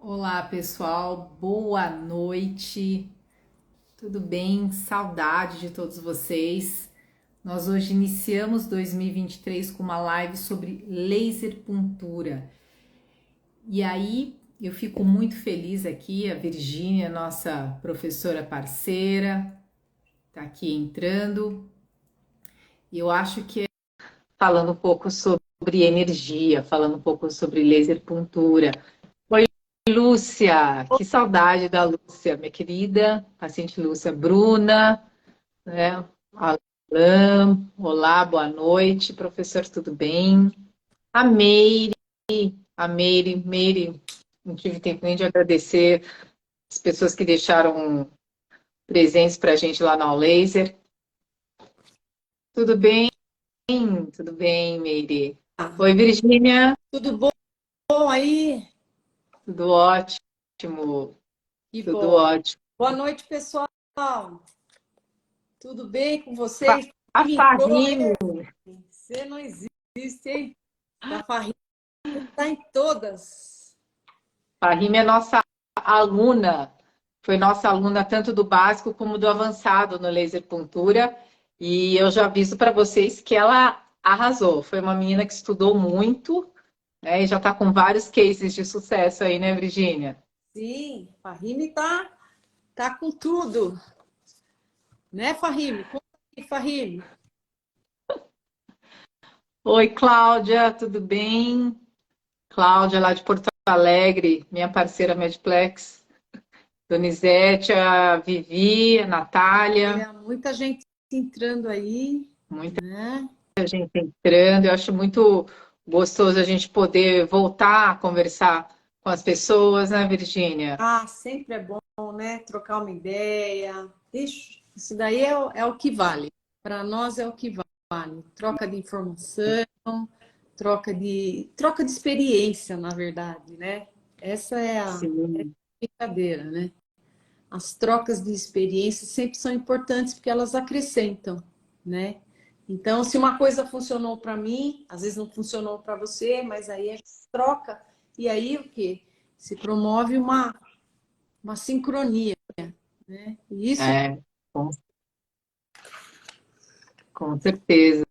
Olá, pessoal. Boa noite. Tudo bem? Saudade de todos vocês. Nós hoje iniciamos 2023 com uma live sobre laser puntura. E aí, eu fico muito feliz aqui, a Virgínia, nossa professora parceira, está aqui entrando. E eu acho que falando um pouco sobre energia, falando um pouco sobre laser puntura. Oi, Lúcia, que saudade da Lúcia, minha querida paciente Lúcia. Bruna, né? Alain, olá, boa noite, professor, tudo bem? A Meire, não tive tempo nem de agradecer as pessoas que deixaram presentes para a gente lá no Laser. Tudo bem? Tudo bem, Meire. Oi, Virgínia, Tudo bom aí? tudo ótimo, Que tudo bom. ótimo. Boa noite, pessoal. Tudo bem com Fa- vocês? A Me entrou, Farrine, hein? Você não existe, hein? A Farrinha está em todas. a Rime é nossa aluna, foi nossa aluna tanto do básico como do avançado no laser puntura, e eu já aviso para vocês que ela arrasou. Foi uma menina que estudou muito, né, e já está com vários cases de sucesso aí, né, Virgínia? Sim, Farrime tá com tudo. Né, Farrime? Conta aí, Farrime. Oi, Cláudia, tudo bem? Cláudia, lá de Porto Alegre, minha parceira Medplex. Donizete, a Vivi, a Natália, Olha, muita gente entrando aí, muita né? gente entrando. Eu acho muito gostoso a gente poder voltar a conversar com as pessoas, né, Virgínia? Ah, sempre é bom, né? Trocar uma ideia. Isso daí é o que vale. Para nós é o que vale. Troca de informação, troca de experiência, na verdade, né? Essa é a Sim, brincadeira, né? As trocas de experiência sempre são importantes porque elas acrescentam, né? Então, se uma coisa funcionou para mim, às vezes não funcionou para você, mas aí a gente troca e aí o quê? Se promove uma sincronia, né? E isso é, com, com certeza.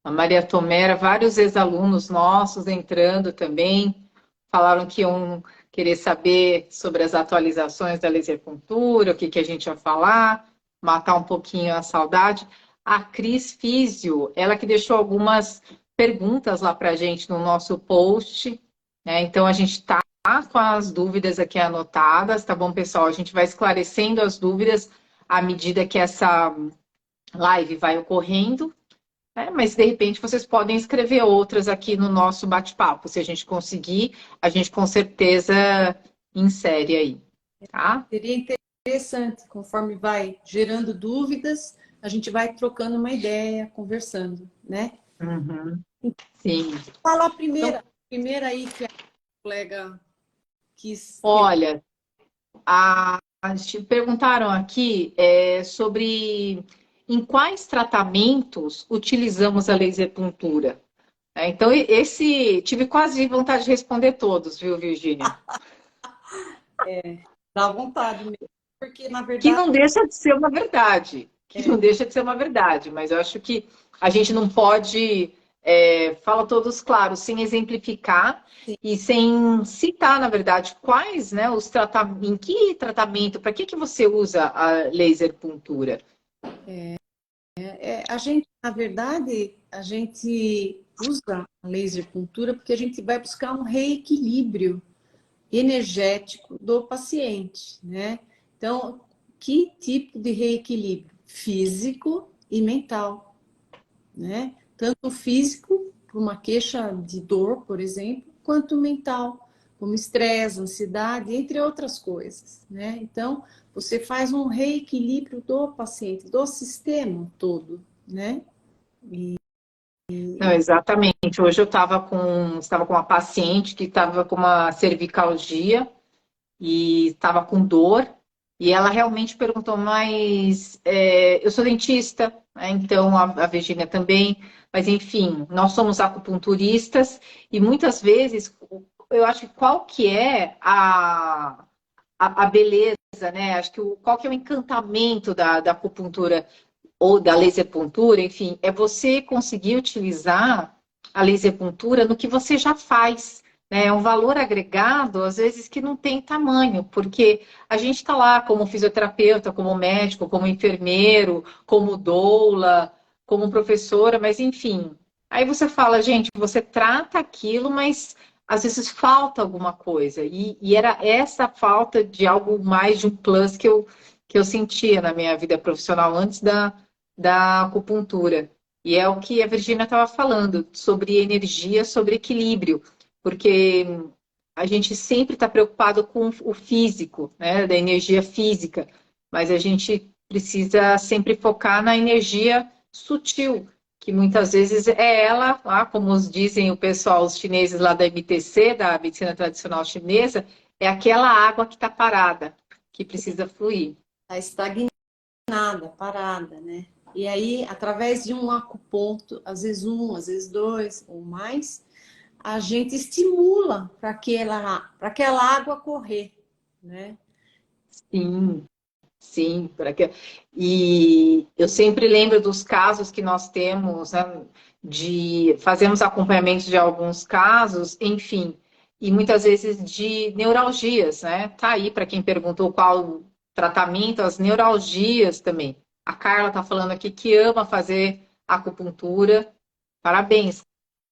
A Maria Tomera, vários ex-alunos nossos entrando também, falaram que iam querer saber sobre as atualizações da laserpuntura, o que, que a gente ia falar, matar um pouquinho a saudade. A Cris Físio, ela que deixou algumas perguntas lá para a gente no nosso post, né? Então a gente está com as dúvidas aqui anotadas, tá bom, pessoal? A gente vai esclarecendo as dúvidas à medida que essa live vai ocorrendo, né? Mas de repente vocês podem escrever outras aqui no nosso bate-papo. Se a gente conseguir, a gente com certeza insere aí, tá? seria interessante, conforme vai gerando dúvidas, a gente vai trocando uma ideia, conversando, né? Uhum, sim. Fala Então, a primeira aí que a colega quis ter. olha, te perguntaram aqui sobre em quais tratamentos utilizamos a laser puntura. Então, esse tive quase vontade de responder todos, viu, Virgínia? Dá vontade mesmo, porque na Que verdade não deixa de ser uma verdade, que é, não deixa de ser uma verdade, mas eu acho que a gente não pode, fala todos claros, sem exemplificar sim, e sem citar, na verdade, quais, né, os tratamentos, em que tratamento, para que você usa a laser puntura? a gente, na verdade, a gente usa a laser puntura porque a gente vai buscar um reequilíbrio energético do paciente, né? Então, que tipo de reequilíbrio? Físico e mental, né? Tanto físico, por uma queixa de dor, por exemplo, quanto mental, como estresse, ansiedade, entre outras coisas, né? Então, você faz um reequilíbrio do paciente, do sistema todo, né? Não, exatamente. Hoje eu estava com uma paciente que estava com uma cervicalgia e estava com dor, e ela realmente perguntou, mas eu sou dentista, né? Então a Virgínia também, mas enfim, nós somos acupunturistas e muitas vezes eu acho que qual que é a beleza, né? Acho que qual que é o encantamento da acupuntura ou da laser puntura, enfim, é você conseguir utilizar a laser puntura no que você já faz. Né? É um valor agregado, às vezes, que não tem tamanho, porque a gente está lá como fisioterapeuta, como médico, como enfermeiro, como doula, como professora, mas enfim. Aí você fala, gente, você trata aquilo, mas às vezes falta alguma coisa. E era essa falta de algo mais de um plus que eu sentia na minha vida profissional antes da acupuntura. E é o que a Virgínia estava falando, sobre energia, sobre equilíbrio, porque a gente sempre está preocupado com o físico, né, da energia física, mas a gente precisa sempre focar na energia sutil, que muitas vezes é ela, lá, como dizem o pessoal, os chineses lá da MTC, da medicina tradicional chinesa, é aquela água que está parada, que precisa fluir. Está estagnada, parada, né? E aí, através de um acuponto, às vezes um, às vezes dois ou mais, a gente estimula para aquela água correr, né? Sim, sim, e eu sempre lembro dos casos que nós temos, né, de fazemos acompanhamento de alguns casos, enfim, e muitas vezes de neuralgias, né? Tá aí para quem perguntou qual o tratamento, as neuralgias também. A Carla tá falando aqui que ama fazer acupuntura. Parabéns,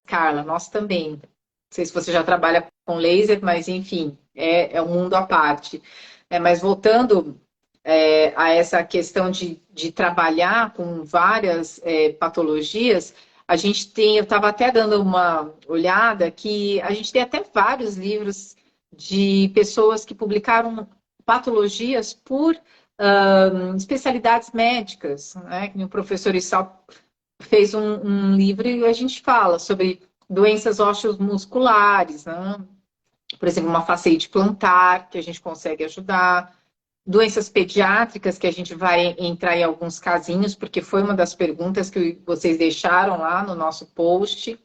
Carla, nós também. Não sei se você já trabalha com laser, mas enfim, é um mundo à parte. Mas voltando a essa questão de trabalhar com várias patologias, a gente tem, eu estava até dando uma olhada que a gente tem até vários livros de pessoas que publicaram patologias por especialidades médicas, né? Que o professor Issal fez um livro e a gente fala sobre doenças osteomusculares, né? Por exemplo, uma fasciite plantar, que a gente consegue ajudar, doenças pediátricas, que a gente vai entrar em alguns casinhos, porque foi uma das perguntas que vocês deixaram lá no nosso post.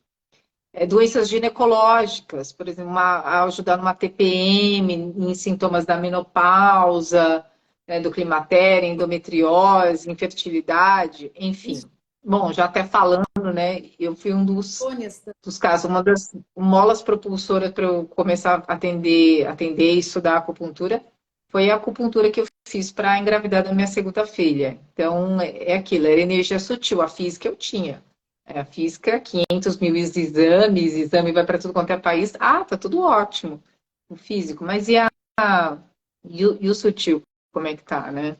Doenças ginecológicas, por exemplo, ajudar numa TPM, em sintomas da menopausa, né, do climatério, endometriose, infertilidade, enfim. Isso, Bom, já até falando, né, eu fui um dos casos, uma das molas propulsoras para eu começar a atender e estudar acupuntura foi a acupuntura que eu fiz para engravidar da minha segunda filha. Então, é aquilo, era energia sutil, a física eu tinha. A física, 500 mil exame vai para tudo quanto é país. Ah, tá tudo ótimo, o físico. Mas e o sutil, como é que tá, né?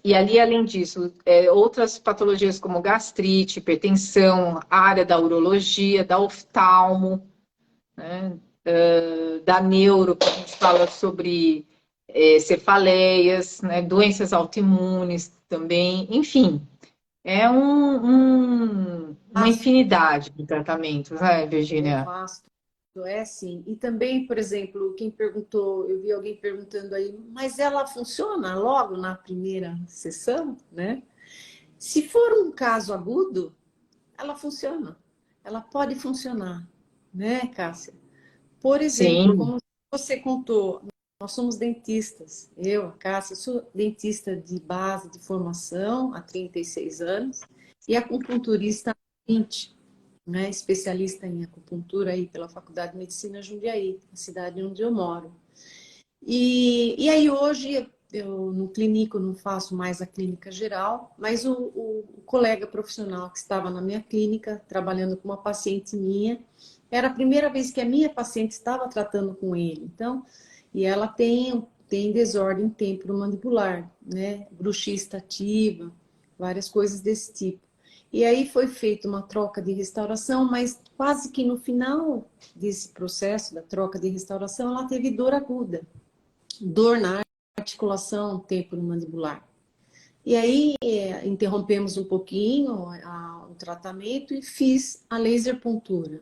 E ali, além disso, outras patologias como gastrite, hipertensão, a área da urologia, da oftalmo, né? Da neuro, que a gente fala sobre cefaleias, né? Doenças autoimunes também, enfim. É uma vasto, infinidade de tratamentos, né, é Virginia? vasto, é sim. E também, por exemplo, quem perguntou, eu vi alguém perguntando aí, mas ela funciona logo na primeira sessão, né? Se for um caso agudo, ela funciona. Ela pode funcionar, né, Cássia? Por exemplo, Sim, como você contou, nós somos dentistas. Eu, a Cássia, sou dentista de base de formação há 36 anos e acupunturista há 20, né? Especialista em acupuntura aí pela Faculdade de Medicina Jundiaí, a cidade onde eu moro. E aí hoje eu no clínico não faço mais a clínica geral, mas o colega profissional que estava na minha clínica, trabalhando com uma paciente minha, era a primeira vez que a minha paciente estava tratando com ele. Então, e ela tem desordem temporomandibular, né? Bruxista ativa, várias coisas desse tipo. E aí foi feita uma troca de restauração, mas quase que no final desse processo da troca de restauração, ela teve dor aguda, dor na articulação temporomandibular. E aí interrompemos um pouquinho o tratamento e fiz a laser puntura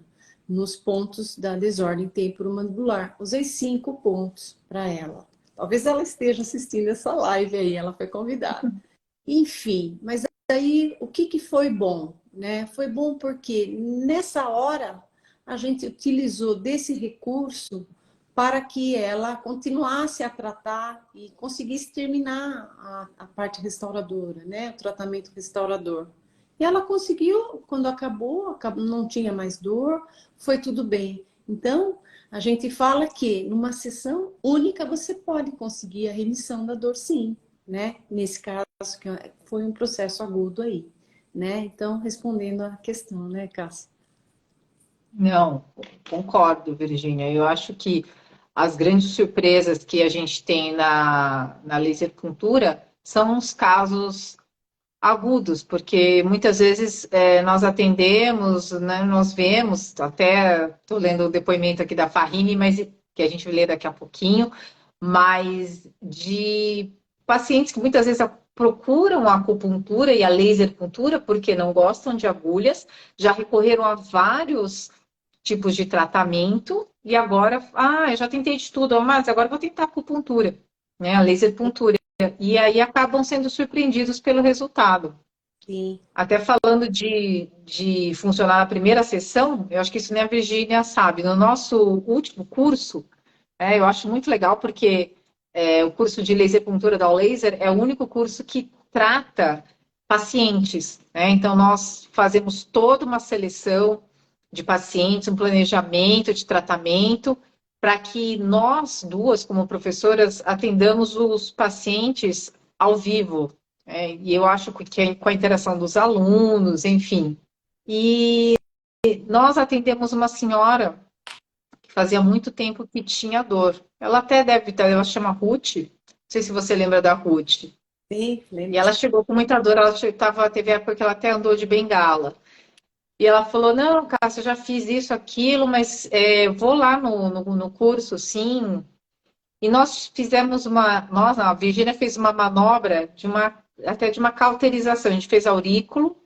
nos pontos da desordem temporomandibular. Usei 5 pontos para ela. Talvez ela esteja assistindo essa live aí, ela foi convidada. Enfim, mas aí o que foi bom? Né? Foi bom porque nessa hora a gente utilizou desse recurso para que ela continuasse a tratar e conseguisse terminar a parte restauradora, né? O tratamento restaurador. E ela conseguiu, quando acabou, não tinha mais dor, foi tudo bem. Então, a gente fala que numa sessão única você pode conseguir a remissão da dor, sim, né? Nesse caso, que foi um processo agudo aí, né? Então, respondendo à questão, né, Cássia? Não, concordo, Virgínia. Eu acho que as grandes surpresas que a gente tem na laser puntura são os casos agudos, porque muitas vezes nós atendemos, né, nós vemos, até estou lendo o depoimento aqui da Farrine, mas que a gente vai ler daqui a pouquinho, mas de pacientes que muitas vezes procuram a acupuntura e a laser puntura porque não gostam de agulhas, já recorreram a vários tipos de tratamento e agora, eu já tentei de tudo, mas agora vou tentar acupuntura, né, a laser puntura. E aí acabam sendo surpreendidos pelo resultado. Sim. Até falando de funcionar na primeira sessão, eu acho que isso nem a Virgínia sabe. No nosso último curso, eu acho muito legal porque o curso de laser puntura da All Laser é o único curso que trata pacientes, né? Então, nós fazemos toda uma seleção de pacientes, um planejamento de tratamento, para que nós duas, como professoras, atendamos os pacientes ao vivo. E eu acho que com a interação dos alunos, enfim. E nós atendemos uma senhora que fazia muito tempo que tinha dor. Ela até deve estar, ela chama Ruth, não sei se você lembra da Ruth. Sim, E lembro. ela chegou com muita dor, teve época que ela até andou de bengala. E ela falou, não, Cássia, eu já fiz isso, aquilo, mas vou lá no curso, sim. E nós fizemos a Virgínia fez uma manobra até de uma cauterização. A gente fez aurículo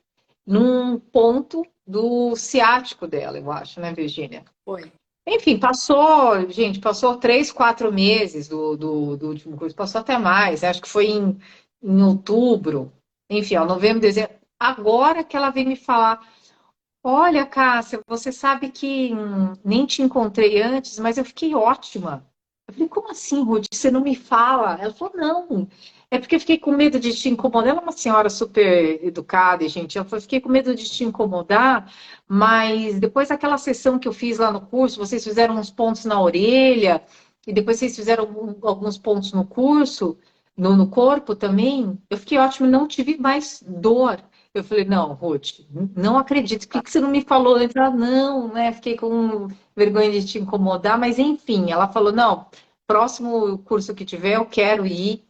num ponto do ciático dela, eu acho, né, Virgínia? Foi. Enfim, passou 3, 4 meses do último curso, passou até mais, né? Acho que foi em outubro, enfim, ó, novembro, dezembro. Agora que ela veio me falar, olha, Cássia, você sabe que nem te encontrei antes, mas eu fiquei ótima. Eu falei, como assim, Ruth? Você não me fala? Ela falou, não. É porque eu fiquei com medo de te incomodar. Ela é uma senhora super educada, gente. Eu fiquei com medo de te incomodar, mas depois daquela sessão que eu fiz lá no curso, vocês fizeram uns pontos na orelha, e depois vocês fizeram alguns pontos no curso, no corpo também. Eu fiquei ótima, não tive mais dor. Eu falei, não, Ruth, não acredito. Por que você não me falou antes? Ela, não, né? Fiquei com vergonha de te incomodar, mas enfim, ela falou, não, próximo curso que tiver, eu quero ir,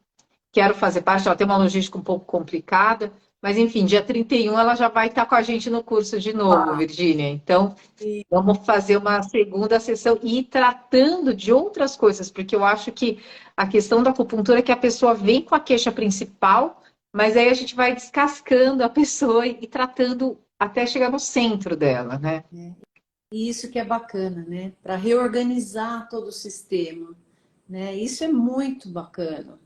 quero fazer parte. Ela tem uma logística um pouco complicada, mas enfim, dia 31 ela já vai estar com a gente no curso de novo, Ah, Virgínia. Então, e vamos fazer uma segunda sessão e ir tratando de outras coisas, porque eu acho que a questão da acupuntura é que a pessoa vem com a queixa principal, mas aí a gente vai descascando a pessoa e tratando até chegar no centro dela, né? isso que é bacana, né? Para reorganizar todo o sistema, né? Isso é muito bacana.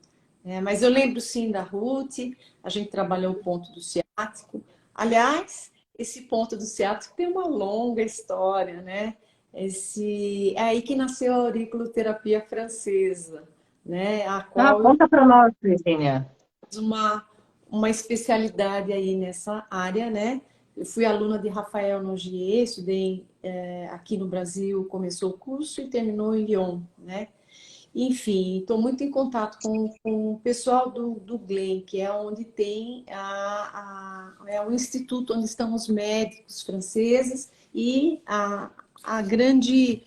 Mas eu lembro sim da Ruth, a gente trabalhou o ponto do ciático. Aliás, esse ponto do ciático tem uma longa história, né? É aí que nasceu a auriculoterapia francesa, né? A Ah, qual eu conta para nós, Virginia. fiz uma especialidade aí nessa área, né? Eu fui aluna de Rafael Nogier, estudei aqui no Brasil, começou o curso e terminou em Lyon, né? Enfim, estou muito em contato com o pessoal do Glen, que é onde tem é o instituto onde estão os médicos franceses e a grande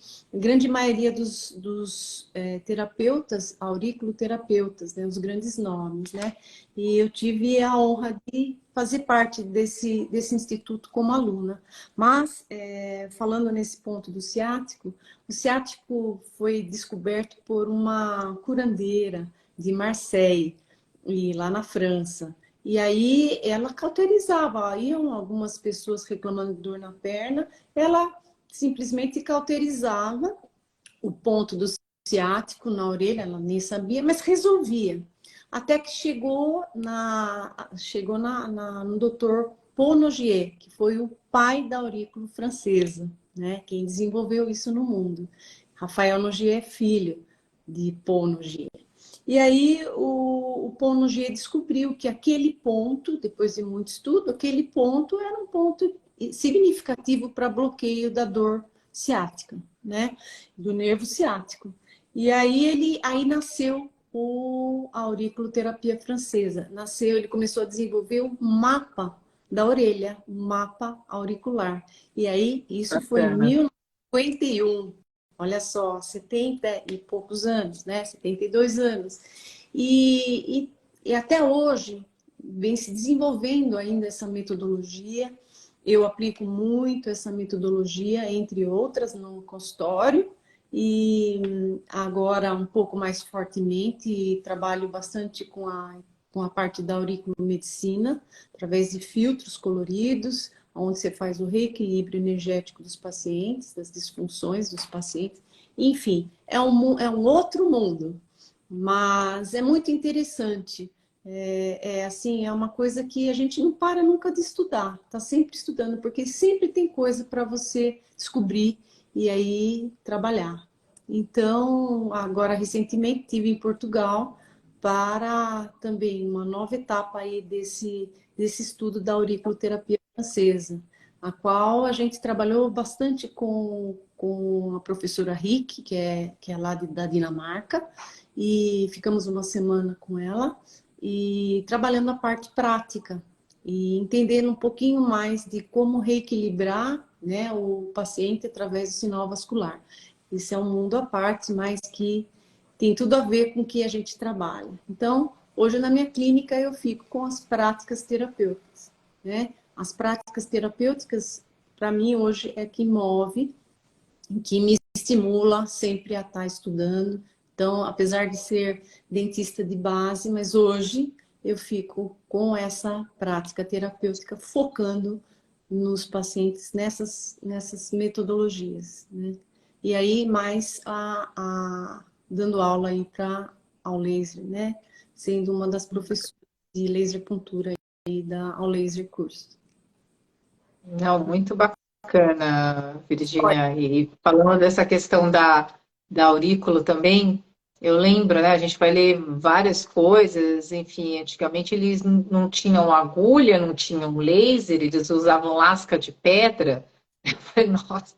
maioria dos terapeutas, auriculoterapeutas, né, os grandes nomes, né? E eu tive a honra de fazer parte desse instituto como aluna. Mas, falando nesse ponto do ciático, o ciático foi descoberto por uma curandeira de Marseille, e lá na França. E aí ela cauterizava, iam algumas pessoas reclamando de dor na perna, ela simplesmente cauterizava o ponto do ciático na orelha, ela nem sabia, mas resolvia. Até que chegou no doutor Paul Nogier, que foi o pai da aurícula francesa, né? Quem desenvolveu isso no mundo. Rafael Nogier é filho de Paul Nogier. E aí o Paul Nogier descobriu que aquele ponto, depois de muito estudo, aquele ponto era um ponto significativo para bloqueio da dor ciática, né? Do nervo ciático. E aí nasceu a auriculoterapia francesa. Nasceu, ele começou a desenvolver um mapa da orelha, um mapa auricular. E aí, isso foi em Bacana. 1951. Olha só, 70 e poucos anos, né? 72 anos. E até hoje vem se desenvolvendo ainda essa metodologia. Eu aplico muito essa metodologia, entre outras, no consultório. E agora, um pouco mais fortemente, trabalho bastante com a parte da auriculomedicina, através de filtros coloridos, onde você faz o reequilíbrio energético dos pacientes, das disfunções dos pacientes. Enfim, é um outro mundo, mas é muito interessante. Assim, é uma coisa que a gente não para nunca de estudar, está sempre estudando, porque sempre tem coisa para você descobrir e aí trabalhar. Então, agora recentemente estive em Portugal para também uma nova etapa aí desse estudo da auriculoterapia francesa, a qual a gente trabalhou bastante com a professora Rick, que é lá da Dinamarca, e ficamos uma semana com ela e trabalhando a parte prática e entendendo um pouquinho mais de como reequilibrar, né, o paciente através do sinal vascular. Isso é um mundo à parte, mas que tem tudo a ver com o que a gente trabalha. Então, hoje na minha clínica eu fico com as práticas terapêuticas, né? As práticas terapêuticas, para mim, hoje é que move, que me estimula sempre a estar estudando. Então, apesar de ser dentista de base, mas hoje eu fico com essa prática terapêutica focando nos pacientes nessas metodologias, né? E aí mais dando aula aí para ao laser, né? Sendo uma das professoras de laser puntura aí da ao laser curso. Não, muito bacana, Virginia. E falando dessa questão da aurícula também, eu lembro, né? A gente vai ler várias coisas, enfim, antigamente eles não tinham agulha, não tinham laser, eles usavam lasca de pedra. Eu falei, nossa.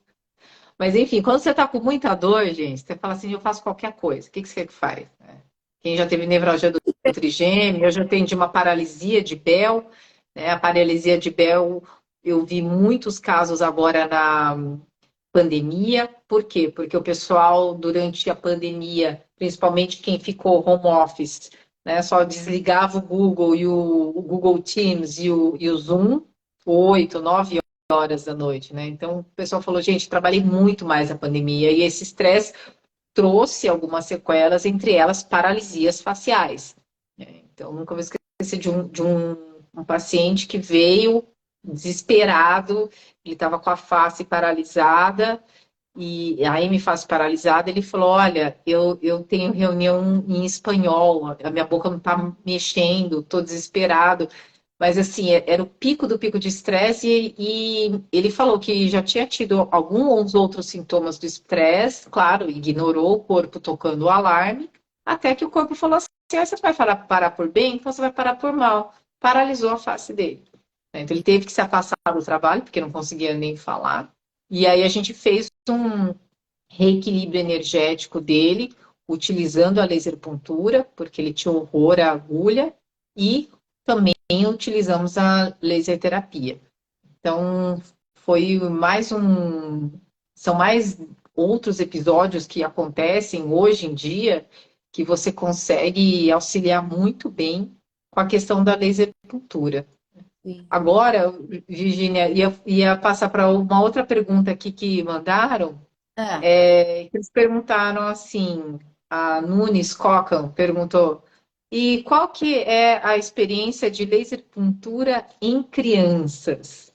Mas enfim, quando você tá com muita dor, gente, você fala assim, eu faço qualquer coisa. O que você faz? Quem já teve nevralgia do trigêmeo, eu já atendi uma paralisia de Bell, né? A paralisia de Bell, eu vi muitos casos agora na pandemia. Por quê? Porque o pessoal, durante a pandemia, principalmente quem ficou home office, né, só desligava o Google e o Google Teams e o Zoom 8, 9 horas da noite, né? Então, o pessoal falou, gente, trabalhei muito mais na pandemia e esse estresse trouxe algumas sequelas, entre elas paralisias faciais. Então, nunca vou esquecer de um paciente que veio desesperado, ele estava com a face paralisada, e a hemifase paralisada, ele falou, olha, eu tenho reunião em espanhol, a minha boca não está mexendo, estou desesperado. Mas assim, era o pico do pico de estresse e ele falou que já tinha tido alguns outros sintomas do estresse, claro, ignorou o corpo tocando o alarme, até que o corpo falou assim, ah, você vai parar por bem, então você vai parar por mal. Paralisou a face dele. Então ele teve que se afastar do trabalho, porque não conseguia nem falar. E aí a gente fez um reequilíbrio energético dele, utilizando a laser puntura, porque ele tinha horror à agulha, e também utilizamos a laser terapia. Então, foi mais um. São mais outros episódios que acontecem hoje em dia que você consegue auxiliar muito bem com a questão da laser puntura. Sim. Agora, Virginia, ia passar para uma outra pergunta aqui que mandaram, É. que eles perguntaram assim, a Nunes Cocan perguntou, e qual que é a experiência de laser puntura em crianças?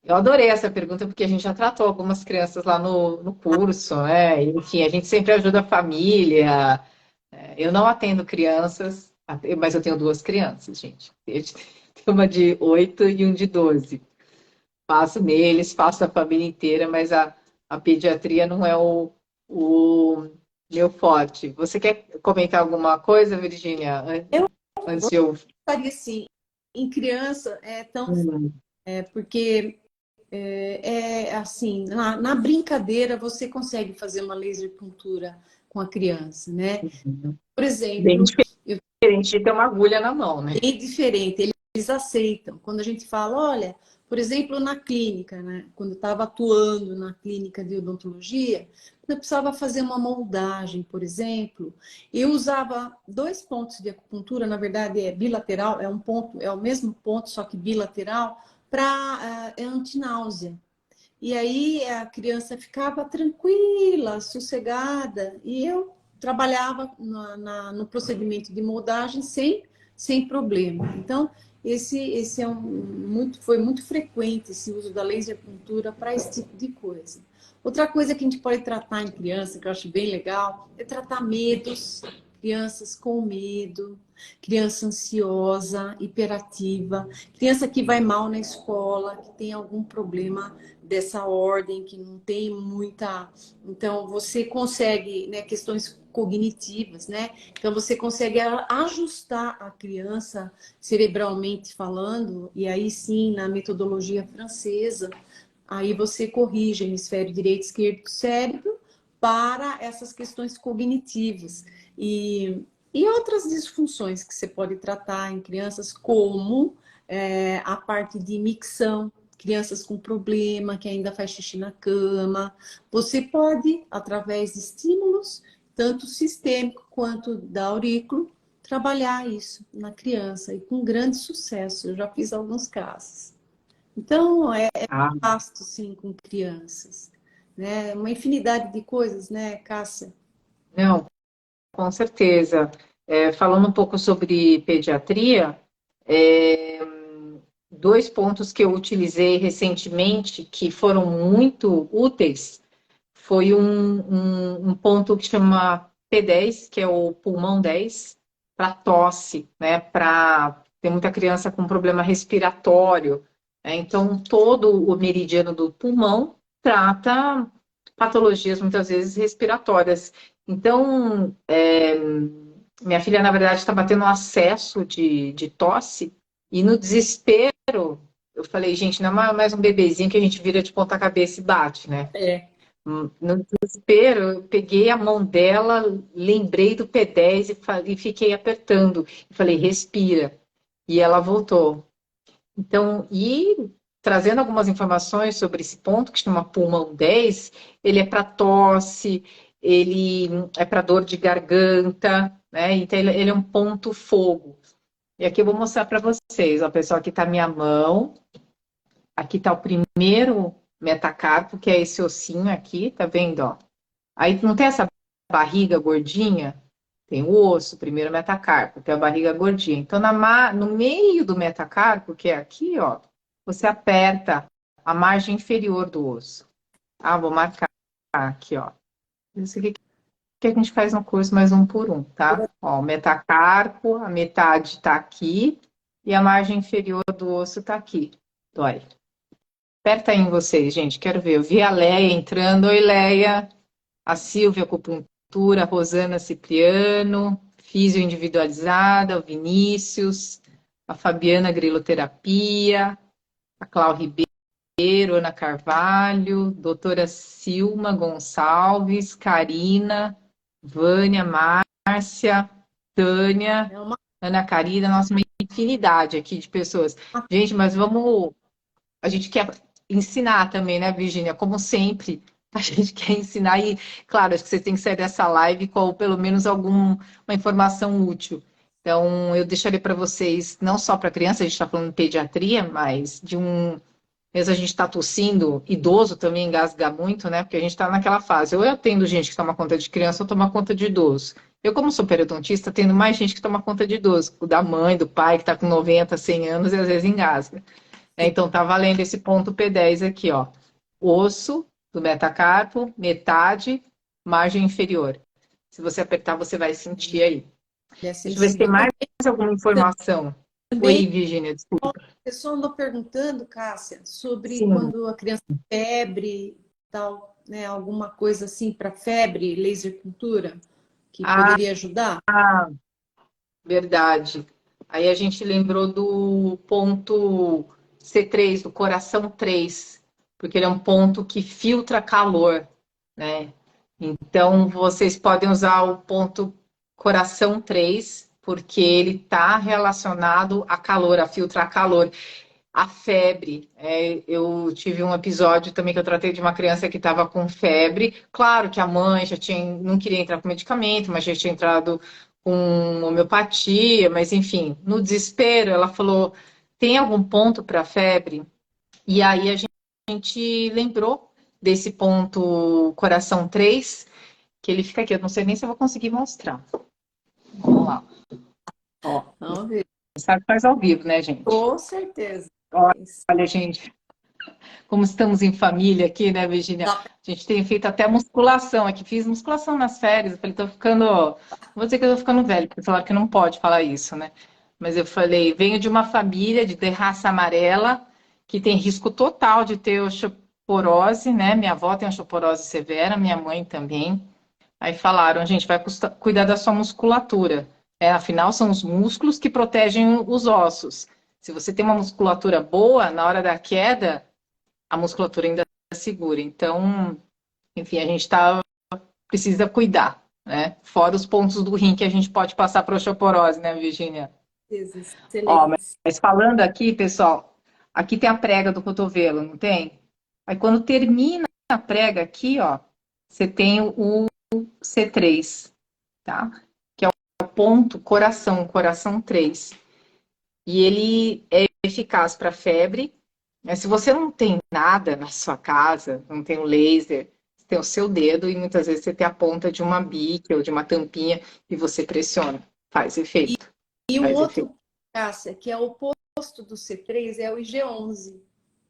Eu adorei essa pergunta porque a gente já tratou algumas crianças lá no curso, né? Enfim, a gente sempre ajuda a família. Eu não atendo crianças, mas eu tenho duas crianças, gente. Eu tenho uma de 8 e um de 12. Faço neles, faço a família inteira, mas a pediatria não é o meu forte. Você quer comentar alguma coisa, Virgínia? Eu Antes de eu. gostaria, assim, em criança, Hum, porque assim, na brincadeira você consegue fazer uma laser pintura com a criança, né? Por Bem exemplo, eu diferente de ter uma agulha na mão, né? bem diferente, eles aceitam. Quando a gente fala, olha, por exemplo, na clínica, né? Quando eu estava atuando na clínica de odontologia, quando eu precisava fazer uma moldagem, por exemplo, eu usava 2 pontos de acupuntura, na verdade é bilateral, é um ponto, é o mesmo ponto, só que bilateral, para antináusea. E aí a criança ficava tranquila, sossegada, e eu trabalhava no procedimento de moldagem sem problema. Então, esse foi muito frequente esse uso da laser acupuntura para esse tipo de coisa. Outra coisa que a gente pode tratar em criança, que eu acho bem legal, é tratar medos, crianças com medo, criança ansiosa, hiperativa, criança que vai mal na escola, que tem algum problema dessa ordem, que não tem muita. Então, você consegue, né, questões cognitivas, né? Então, você consegue ajustar a criança cerebralmente falando, e aí sim, na metodologia francesa, aí você corrige hemisfério direito e esquerdo do cérebro para essas questões cognitivas. E outras disfunções que você pode tratar em crianças, como a parte de micção, crianças com problema, que ainda faz xixi na cama. Você pode, através de estímulos, tanto sistêmico quanto da aurículo, trabalhar isso na criança e com grande sucesso. Eu já fiz alguns casos. Então, Ah, vasto, sim, com crianças. Né? Uma infinidade de coisas, né, Cássia? não, com certeza. Falando um pouco sobre pediatria, é, 2 pontos que eu utilizei recentemente que foram muito úteis foi um ponto que chama P10, que é o pulmão 10, para tosse, né? Para tem muita criança com problema respiratório, né? Então todo o meridiano do pulmão trata patologias muitas vezes respiratórias. Então, minha filha, na verdade, estava tendo um acesso de tosse, e no desespero, eu falei, gente, não é mais um bebezinho que a gente vira de ponta cabeça e bate, né? É. No desespero, eu peguei a mão dela, lembrei do P10 e fiquei apertando. E falei, respira. E ela voltou. Então, e trazendo algumas informações sobre esse ponto, que chama pulmão 10, ele é para tosse, ele é para dor de garganta, né? Então, ele é um ponto fogo. E aqui eu vou mostrar para vocês, ó, pessoal, aqui está minha mão, aqui está o primeiro metacarpo, que é esse ossinho aqui, tá vendo, ó? Aí não tem essa barriga gordinha? Tem o osso, o primeiro metacarpo, tem a barriga gordinha. Então, no meio do metacarpo, que é aqui, ó, você aperta a margem inferior do osso. Ah, vou marcar aqui, ó. Isso aqui que a gente faz no curso, mais um por um, tá? Ó, o metacarpo, a metade tá aqui e a margem inferior do osso tá aqui. Dói. Aperta aí em vocês, gente, quero ver. Eu vi a Leia entrando. Oi, Leia. A Silvia Acupuntura, a Rosana Cipriano, Físio Individualizada, o Vinícius, a Fabiana Griloterapia, a Clau Ribeiro, Ana Carvalho, doutora Silma Gonçalves, Karina, Vânia, Márcia, Tânia, É uma Ana Karina, nossa, uma infinidade aqui de pessoas. Gente, mas vamos. A gente quer ensinar também, né, Virgínia? Como sempre, a gente quer ensinar e, claro, acho que vocês têm que sair dessa live com pelo menos alguma informação útil. Então, eu deixarei para vocês, não só para criança, a gente está falando de pediatria, mas de um. Mesmo a gente está tossindo, idoso também engasga muito, né? Porque a gente está naquela fase. Ou eu atendo gente que toma conta de criança ou toma conta de idoso. Eu, como sou periodontista, tendo mais gente que toma conta de idoso, da mãe, do pai, que está com 90, 100 anos e às vezes engasga. Então, tá valendo esse ponto P10 aqui, ó. Osso do metacarpo, metade, margem inferior. Se você apertar, você vai sentir aí. é Deixa eu ver se tem sensível. mais alguma informação. Oi, Virginia, desculpa. O pessoal andou perguntando, Cássia, sobre Sim. quando a criança tem febre, tal, né? Alguma coisa assim para febre, laser cultura, que Ah, poderia ajudar? verdade. Aí a gente lembrou do ponto C3, do coração 3, porque ele é um ponto que filtra calor, né? Então, vocês podem usar o ponto coração 3, porque ele está relacionado a calor, a filtrar calor. A febre, eu tive um episódio também que eu tratei de uma criança que estava com febre. Claro que a mãe já tinha, não queria entrar com medicamento, mas já tinha entrado com homeopatia, mas enfim, no desespero, ela falou: tem algum ponto para febre? E aí a gente lembrou desse ponto coração 3 que ele fica aqui. Eu não sei nem se eu vou conseguir mostrar. Vamos lá. Ó, Vamos ver. sabe que faz ao vivo, né, gente? Com certeza. Olha, gente, como estamos em família aqui, né, Virginia? Dá A gente tem feito até musculação aqui. Fiz musculação nas férias. Eu falei, tô ficando. Vou dizer que eu tô ficando velho, porque falaram que não pode falar isso, né? Mas eu falei, venho de uma família de raça amarela que tem risco total de ter osteoporose, né? Minha avó tem osteoporose severa, minha mãe também. Aí falaram, gente, vai cuidar da sua musculatura. Afinal, são os músculos que protegem os ossos. Se você tem uma musculatura boa, na hora da queda, a musculatura ainda segura. Então, enfim, a gente precisa cuidar, né? Fora os pontos do rim que a gente pode passar para osteoporose, né, Virginia? certeza. Ó, Excelente. mas falando aqui, pessoal, aqui tem a prega do cotovelo, não tem? Aí quando termina a prega aqui, ó, você tem o C3, tá? Que é o ponto coração 3. E ele é eficaz para febre. Mas se você não tem nada na sua casa, não tem um laser, você tem o seu dedo e muitas vezes você tem a ponta de uma bique ou de uma tampinha e você pressiona. Faz efeito. E um Faz efeito. outro, Cássia, que é o oposto do C3, é o IG11,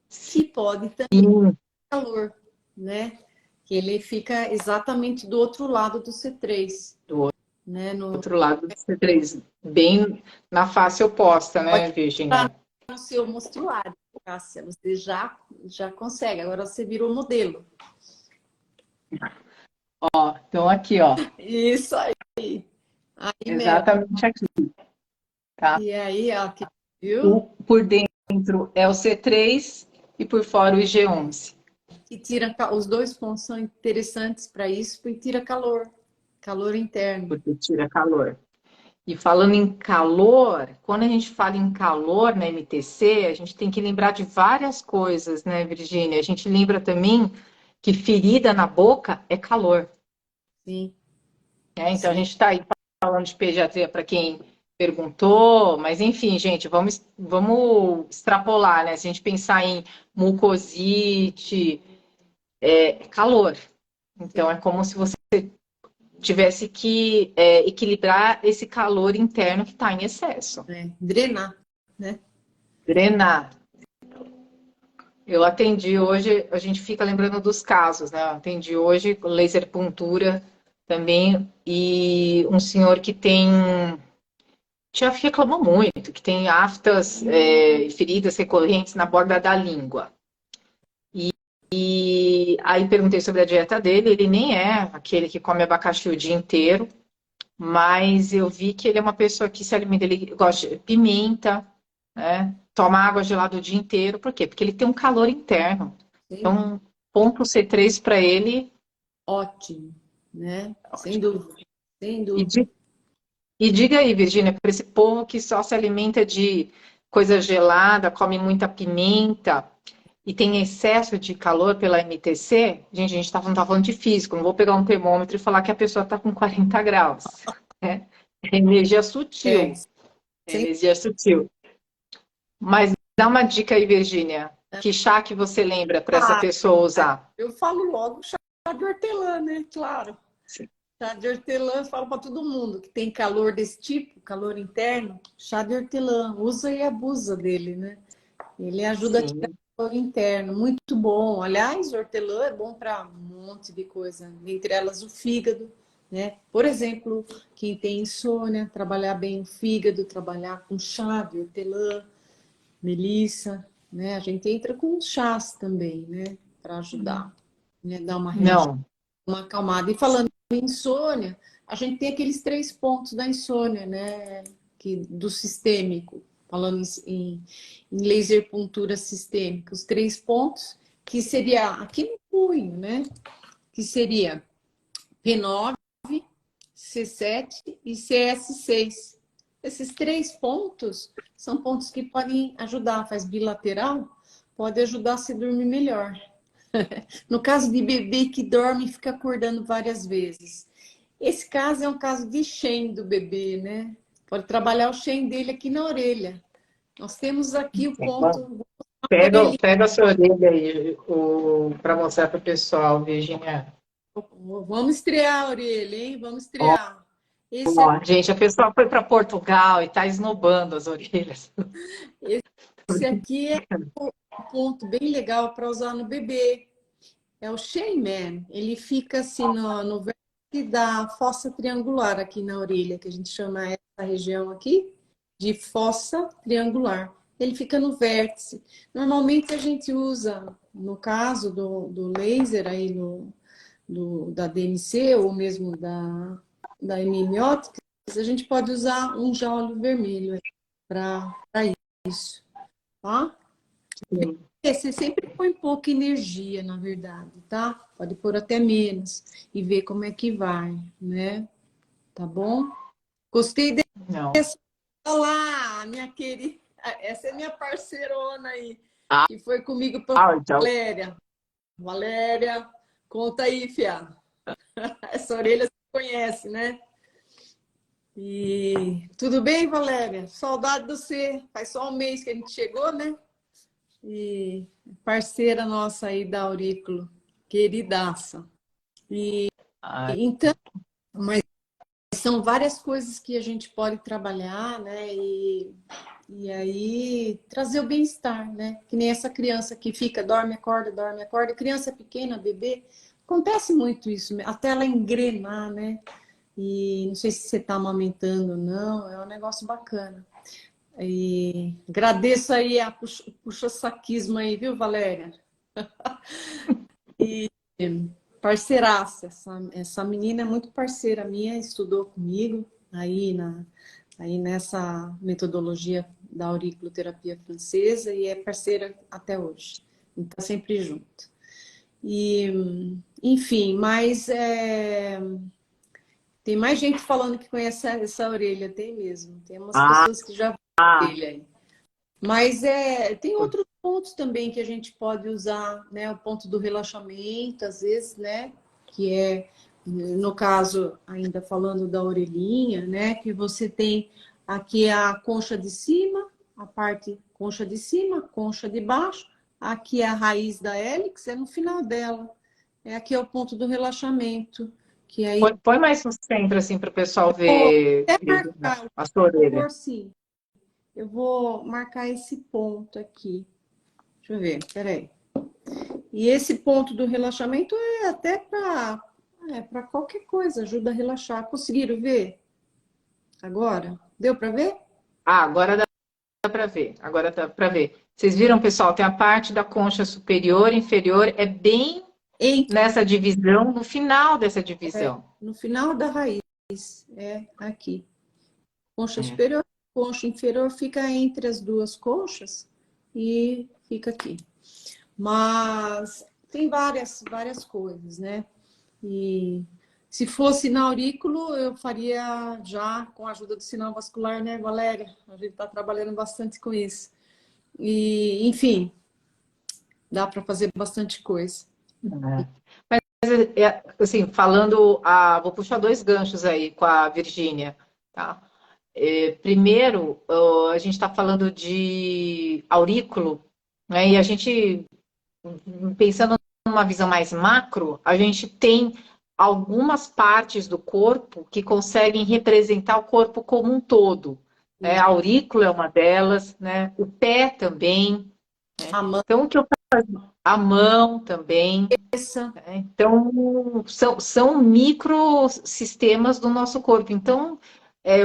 que pode também Sim, dar calor, né? Que ele fica exatamente do outro lado do C3, do né? outro lado do C3, bem na face oposta, né, Pode Virginia? estar no seu mostruário, Cássia, você já consegue. Agora você virou modelo. Ó, então aqui, ó, Isso aí. Aí mesmo. exatamente aqui, tá? E aí, ó, que viu? Por dentro é o C3 e por fora o IG11. Que tira os dois pontos são interessantes para isso, porque tira calor, calor interno. Porque tira calor. E falando em calor, quando a gente fala em calor na MTC, a gente tem que lembrar de várias coisas, né, Virgínia? A gente lembra também que ferida na boca é calor, Sim, né? Então a sim. gente está aí falando de pediatria para quem perguntou, mas enfim, gente, vamos extrapolar, né? Se a gente pensar em mucosite, é calor. Então é como se você tivesse que equilibrar esse calor interno que está em excesso. Drenar, né? Drenar. Eu atendi hoje, a gente fica lembrando dos casos, né? Eu atendi hoje com laser puntura também, e um senhor que já reclamou muito, que tem aftas e feridas recorrentes na borda da língua. E aí perguntei sobre a dieta dele, ele nem é aquele que come abacaxi o dia inteiro, mas eu vi que ele é uma pessoa que se alimenta, ele gosta de pimenta, né? Toma água gelada o dia inteiro. Por quê? Porque ele tem um calor interno. Sim. Então, ponto C3 para ele. Ótimo, né? Sem Ótimo. dúvida, sem E, dúvida. di- e diga aí, Virgínia, para esse povo que só se alimenta de coisa gelada, come muita pimenta e tem excesso de calor pela MTC, gente, a gente não tá falando de físico, não vou pegar um termômetro e falar que a pessoa está com 40 graus. Né? É energia É, sutil. É sem, energia sutil. Mas dá uma dica aí, Virgínia. Que chá que você lembra para essa ah, pessoa usar? eu falo logo chá de hortelã, né? Claro. Sim. Chá de hortelã, eu falo para todo mundo que tem calor desse tipo, calor interno, chá de hortelã, usa e abusa dele, né? Ele ajuda a tirar Sim. o calor interno, muito bom. Aliás, hortelã é bom para um monte de coisa, entre elas o fígado, né? Por exemplo, quem tem insônia, trabalhar bem o fígado, trabalhar com chá de hortelã, melissa, né? A gente entra com chás também, né? Para ajudar, né? Dar uma relaxada, Não, uma acalmada. E falando em insônia, a gente tem aqueles 3 pontos da insônia, né? Do sistêmico, falando em laser puntura sistêmica, os 3 pontos, que seria aqui no punho, né? Que seria P9, C7 e CS6. Esses 3 pontos são pontos que podem ajudar, faz bilateral, pode ajudar a se dormir melhor. No caso de bebê que dorme e fica acordando várias vezes. Esse caso é um caso de Shen do bebê, né? Pode trabalhar o Shen dele aqui na orelha. Nós temos aqui o ponto da orelhinha. pega a sua orelha aí para mostrar para o pessoal, Virginia. Vamos estrear a orelha, hein? Vamos estrear. Esse Ó, gente, a pessoa foi para Portugal e está esnobando as orelhas. Esse aqui é um ponto bem legal para usar no bebê. É o Shaman. Ele fica assim no vértice da fossa triangular aqui na orelha, que a gente chama essa região aqui de fossa triangular. Ele fica no vértice. Normalmente a gente usa, no caso do laser aí da DMC ou mesmo da hemimiótica, a gente pode usar um jáulo vermelho para isso. Tá? Sim. Você sempre põe pouca energia, na verdade, tá? Pode pôr até menos e ver como é que vai, né? Tá bom? Gostei Não. dessa. Olá, minha querida. Essa é minha parceirona aí, Ah, que foi comigo para então. Valéria. Valéria, conta aí, fia. Essa orelha você conhece, né? E tudo bem, Valéria? Saudade de você. Faz só um mês que a gente chegou, né? E parceira nossa aí da Aurículo, queridaça. E então, mas são várias coisas que a gente pode trabalhar, né? E aí trazer o bem-estar, né? Que nem essa criança que fica, dorme, acorda. Criança pequena, bebê, acontece muito isso, até ela engrenar, né? E não sei se você está amamentando ou não, é um negócio bacana. E agradeço aí a puxa-saquismo aí, viu, Valéria? E parceiraça, essa menina é muito parceira minha, estudou comigo aí nessa metodologia da auriculoterapia francesa e é parceira até hoje. Então, sempre junto. E, enfim, mas tem mais gente falando que conhece essa orelha, tem mesmo. Tem umas pessoas que já viram a orelha aí. Mas tem outros pontos também que a gente pode usar, né? O ponto do relaxamento, às vezes, né? Que é, no caso, ainda falando da orelhinha, né? Que você tem aqui a concha de cima, a parte concha de cima, concha de baixo. Aqui é a raiz da hélix, é no final dela. Aqui é o ponto do relaxamento. Que aí Põe mais no centro, assim, para o pessoal ver até marcar, a sua orelha. sim. Eu vou marcar esse ponto aqui. Deixa eu ver, peraí. E esse ponto do relaxamento é até para qualquer coisa, ajuda a relaxar. Conseguiram ver? Agora? Deu para ver? Agora dá para ver. Agora dá para ver. Vocês viram, pessoal? Tem a parte da concha superior e inferior, é bem nessa divisão, no final dessa divisão. No final da raiz, aqui. Concha superior, concha inferior fica entre as duas conchas e fica aqui. Mas tem várias coisas, né? E se fosse na aurículo, eu faria já com a ajuda do sinal vascular, né, Valéria? A gente está trabalhando bastante com isso. E, enfim, dá para fazer bastante coisa. Mas, assim, vou puxar dois ganchos aí com a Virgínia, tá? Primeiro, a gente está falando de aurículo, né? E a gente, pensando numa visão mais macro, a gente tem algumas partes do corpo que conseguem representar o corpo como um todo. Né? A aurícula é uma delas, né? O pé também. Né? Então, o que eu a mão também. Né? Então, são microsistemas do nosso corpo. Então,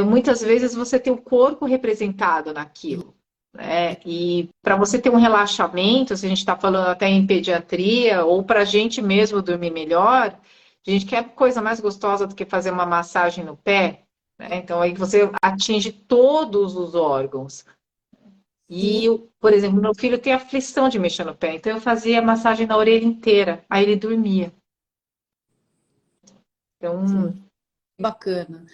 muitas vezes você tem o corpo representado naquilo. Né? E para você ter um relaxamento, se a gente está falando até em pediatria, ou para a gente mesmo dormir melhor, a gente quer coisa mais gostosa do que fazer uma massagem no pé. Né? Então, aí você atinge todos os órgãos. E, por exemplo, meu filho tem aflição de mexer no pé, então eu fazia massagem na orelha inteira, aí ele dormia. Então, Bacana.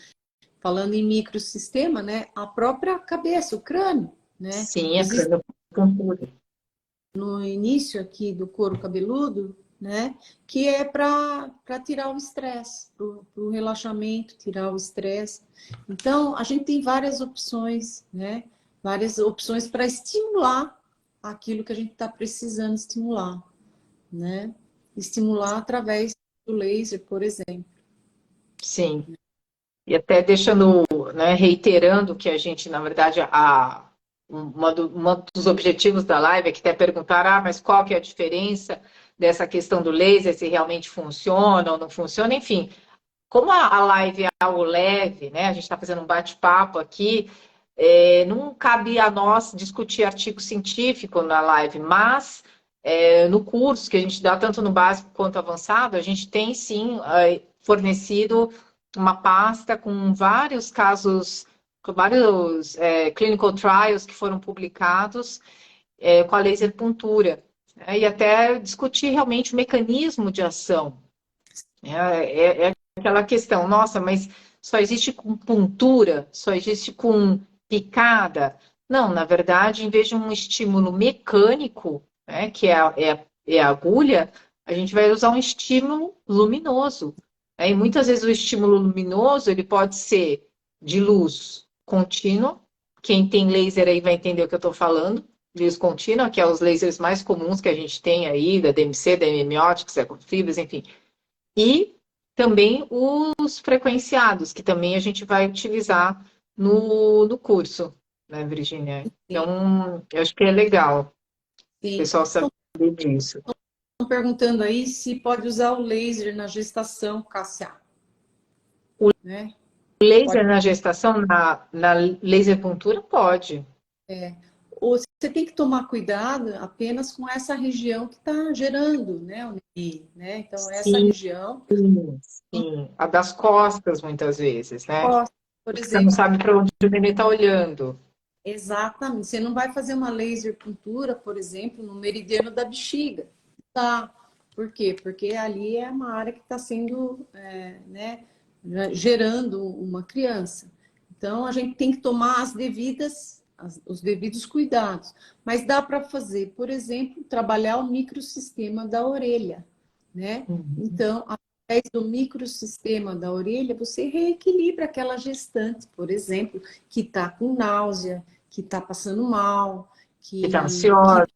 Falando em microsistema, né? A própria cabeça, o crânio, né? sim, a Existe crâniopuntura. no início aqui do couro cabeludo, né? Que é para tirar o estresse, para o relaxamento, tirar o estresse. Então, a gente tem várias opções, né? Várias opções para estimular aquilo que a gente está precisando estimular, né? Estimular através do laser, por exemplo. Sim. E até deixando, né, reiterando que a gente, na verdade, uma dos objetivos da live é que até perguntar, mas qual que é a diferença dessa questão do laser, se realmente funciona ou não funciona, enfim. Como a live é algo leve, né, a gente está fazendo um bate-papo aqui, não cabe a nós discutir artigo científico na live, mas no curso que a gente dá, tanto no básico quanto avançado, a gente tem sim fornecido uma pasta com vários casos, com vários clinical trials que foram publicados com a laser puntura, né, e até discutir realmente o mecanismo de ação. É aquela questão, nossa, mas só existe com puntura, só existe com picada. Não, na verdade, em vez de um estímulo mecânico, né, que é a agulha, a gente vai usar um estímulo luminoso. E muitas vezes o estímulo luminoso ele pode ser de luz contínua. Quem tem laser aí vai entender o que eu estou falando. Luz contínua, que é os lasers mais comuns que a gente tem aí, da DMC, da MMOtics, Ecofibras, enfim. E também os frequenciados, que também a gente vai utilizar no curso, né, Virginia? Então, eu acho que é legal o Sim. pessoal saber disso. Estão perguntando aí se pode usar o laser na gestação, Cássia. Né? Laser na gestação, na laser puntura, pode. Ou você tem que tomar cuidado apenas com essa região que está gerando, né, o neném, né? Então, essa Sim, região, sim. A das costas, muitas vezes, né? por Porque você não exemplo, sabe para onde o neném está olhando. exatamente. Você não vai fazer uma laser puntura, por exemplo, no meridiano da bexiga. Tá. Por quê? Porque ali é uma área que está sendo, né, gerando uma criança. Então, a gente tem que tomar os devidos cuidados. Mas dá para fazer, por exemplo, trabalhar o microsistema da orelha, né? Então, através do microsistema da orelha, você reequilibra aquela gestante, por exemplo, que está com náusea, que está passando mal, Que está ansiosa.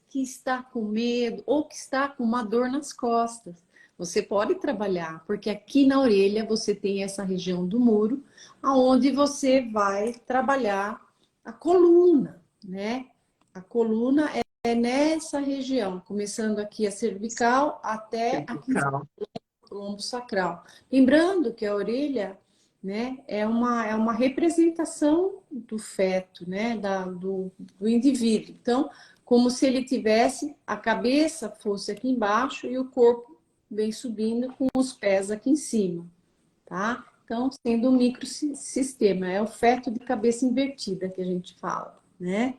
que está com medo ou que está com uma dor nas costas. Você pode trabalhar, porque aqui na orelha você tem essa região do muro, aonde você vai trabalhar a coluna, né? A coluna é nessa região, começando aqui a cervical até aqui o lombo sacral. Lembrando que a orelha, né, é uma representação do feto, né, do indivíduo. Então, como se ele tivesse, a cabeça fosse aqui embaixo e o corpo vem subindo com os pés aqui em cima, tá? Então, sendo um microsistema, é o feto de cabeça invertida que a gente fala, né?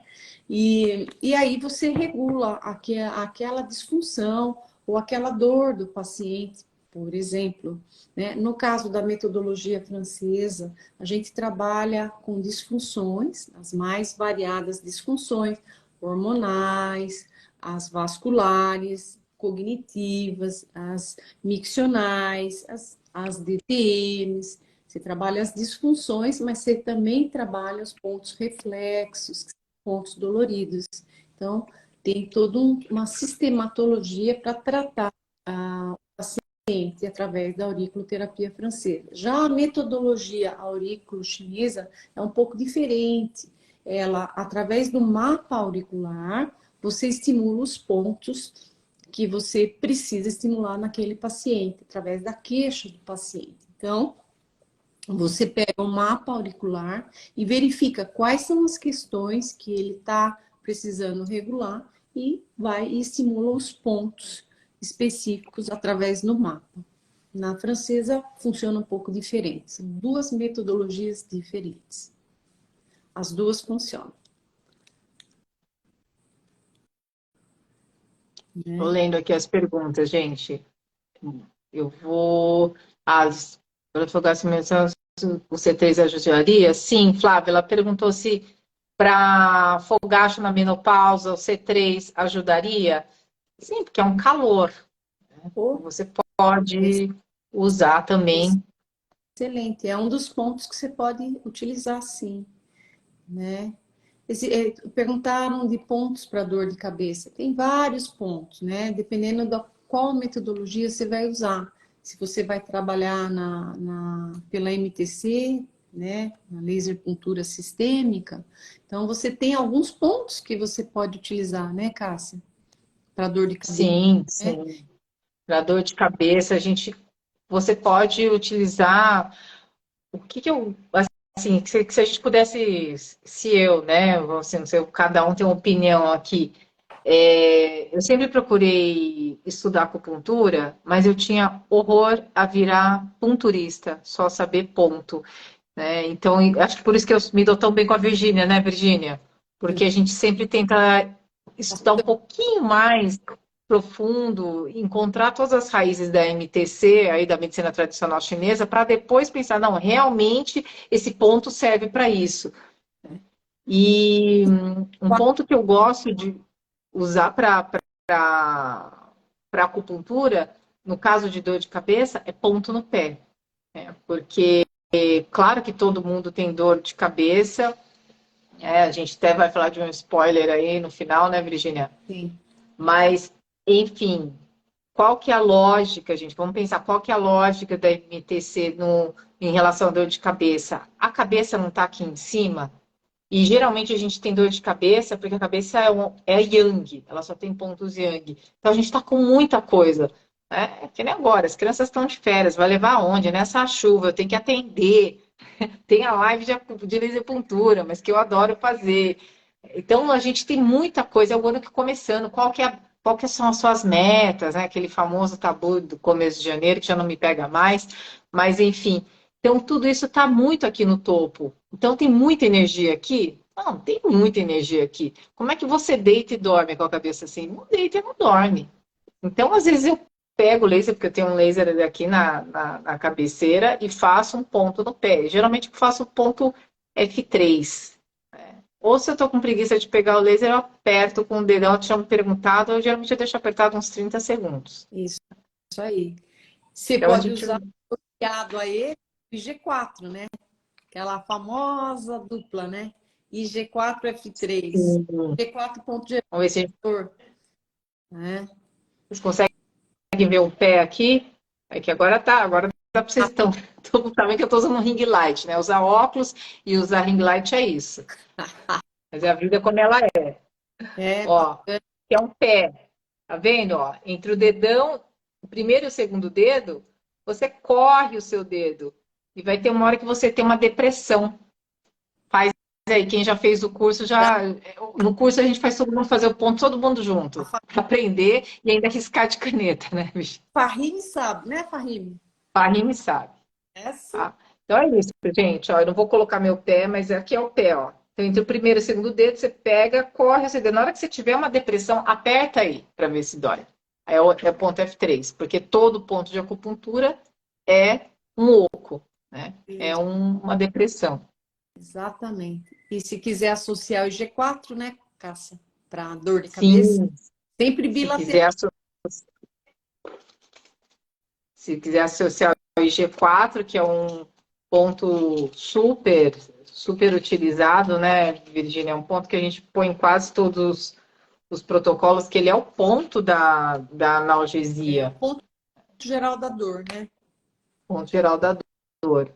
E aí você regula aquela disfunção ou aquela dor do paciente, por exemplo, né? No caso da metodologia francesa, a gente trabalha com disfunções, as mais variadas disfunções hormonais, as vasculares, cognitivas, as miccionais, as DTMs. Você trabalha as disfunções, mas você também trabalha os pontos reflexos, pontos doloridos. Então, tem toda uma sistematologia para tratar o paciente através da auriculoterapia francesa. Já a metodologia auriculo-chinesa é um pouco diferente. Ela, através do mapa auricular, você estimula os pontos que você precisa estimular naquele paciente, através da queixa do paciente. Então, você pega um mapa auricular e verifica quais são as questões que ele está precisando regular e vai e estimula os pontos específicos através do mapa. Na francesa funciona um pouco diferente, são duas metodologias diferentes. As duas funcionam. Estou lendo aqui as perguntas, gente. Eu vou. As o C3 ajudaria? Sim, Flávia, ela perguntou se para fogacho na menopausa o C3 ajudaria. Sim, porque é um calor. Você pode usar também. Excelente, é um dos pontos que você pode utilizar, sim, né? Perguntaram de pontos para dor de cabeça. Tem vários pontos, né? Dependendo da qual metodologia você vai usar. Se você vai trabalhar pela MTC, né? Na laser puntura sistêmica. Então, você tem alguns pontos que você pode utilizar, né, Cássia? Para dor de cabeça. Sim, Né? sim. Para dor de cabeça, você pode utilizar o que eu assim, que se a gente pudesse, se eu, né, assim, não sei, cada um tem uma opinião aqui. Eu sempre procurei estudar acupuntura, mas eu tinha horror a virar punturista, só saber ponto, né? Então, acho que por isso que eu me dou tão bem com a Virgínia, né, Virgínia? Porque a gente sempre tenta estudar um pouquinho mais profundo, encontrar todas as raízes da MTC, aí da medicina tradicional chinesa, para depois pensar, não, realmente esse ponto serve para isso. E um ponto que eu gosto de usar para acupuntura, no caso de dor de cabeça, é ponto no pé. Porque, claro que todo mundo tem dor de cabeça, a gente até vai falar de um spoiler aí no final, né, Virginia? Sim. Mas, enfim, qual que é a lógica, gente? Vamos pensar, qual que é a lógica da MTC em relação à dor de cabeça? A cabeça não está aqui em cima? E geralmente a gente tem dor de cabeça porque a cabeça é yang, ela só tem pontos yang. Então a gente está com muita coisa. É que nem agora, as crianças estão de férias, vai levar aonde? Nessa chuva, eu tenho que atender. Tem a live de laser-puntura, mas que eu adoro fazer. Então a gente tem muita coisa, é o ano que começando. Qual que são as suas metas, né? Aquele famoso tabu do começo de janeiro, que já não me pega mais, mas enfim. Então, tudo isso está muito aqui no topo. Então, tem muita energia aqui? Não, tem muita energia aqui. Como é que você deita e dorme com a cabeça assim? Não deita e não dorme. Então, às vezes, eu pego o laser, porque eu tenho um laser aqui na cabeceira, e faço um ponto no pé. Geralmente, eu faço o ponto F3. Ou se eu estou com preguiça de pegar o laser, eu aperto com o dedão, eu tinha me perguntado, geralmente eu deixo apertado uns 30 segundos. Isso aí. Você Então, pode usar associado a ele IG4, né? Aquela famosa dupla, né? IG4 F3. G4 ponto gerador. Vamos ver se Né? vocês conseguem ver o pé aqui. É que agora dá para vocês estão também que eu estou usando um ring light, né? Usar óculos e usar ring light é isso. Mas é a vida como ela é. Ó, que é um pé. Tá vendo? Ó, entre o dedão, o primeiro e o segundo dedo, você corre o seu dedo. E vai ter uma hora que você tem uma depressão. Faz aí, quem já fez o curso, já. No curso a gente faz todo mundo fazer o ponto, todo mundo junto. Pra aprender e ainda riscar de caneta, né, bicho? Fahim sabe, né, Fahim? Fahim sabe. Tá? Então é isso, gente. Ó, eu não vou colocar meu pé, mas aqui é o pé, ó. Então, entre o primeiro e o segundo dedo, você pega, corre o seu dedo. Na hora que você tiver uma depressão, aperta aí para ver se dói. É o ponto F3, porque todo ponto de acupuntura é um oco, né? É uma depressão. Exatamente. E se quiser associar o G4, né, Cássia, para dor de cabeça, Sim, sempre bilateral. Se quiser associar o IG4, que é um ponto super utilizado, né, Virgínia? É um ponto que a gente põe em quase todos os protocolos, que ele é o ponto da analgesia. É o ponto geral da dor, né? Ponto geral da dor.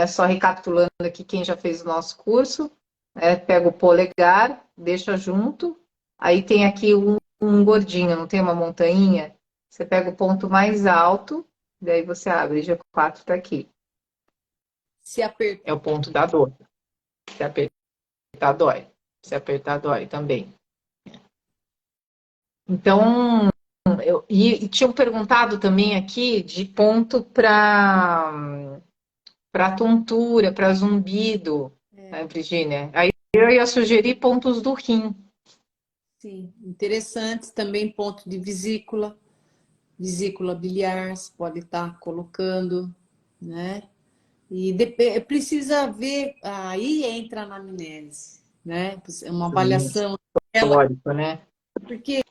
Só recapitulando aqui, quem já fez o nosso curso, pega o polegar, deixa junto, Aí tem aqui um gordinho, não tem uma montanha? Você pega o ponto mais alto, daí você abre, G4 tá aqui. Se apertar. É o ponto da dor. Se apertar, dói. Se apertar, dói também. Então, e tinham perguntado também aqui de ponto para tontura, para zumbido, né, Virginia? Aí eu ia sugerir pontos do rim. Sim, interessantes também ponto de vesícula biliar, você pode estar colocando, né? E precisa ver, aí entra a anamnese, né? Uma avaliação dela, Histórico, né? porque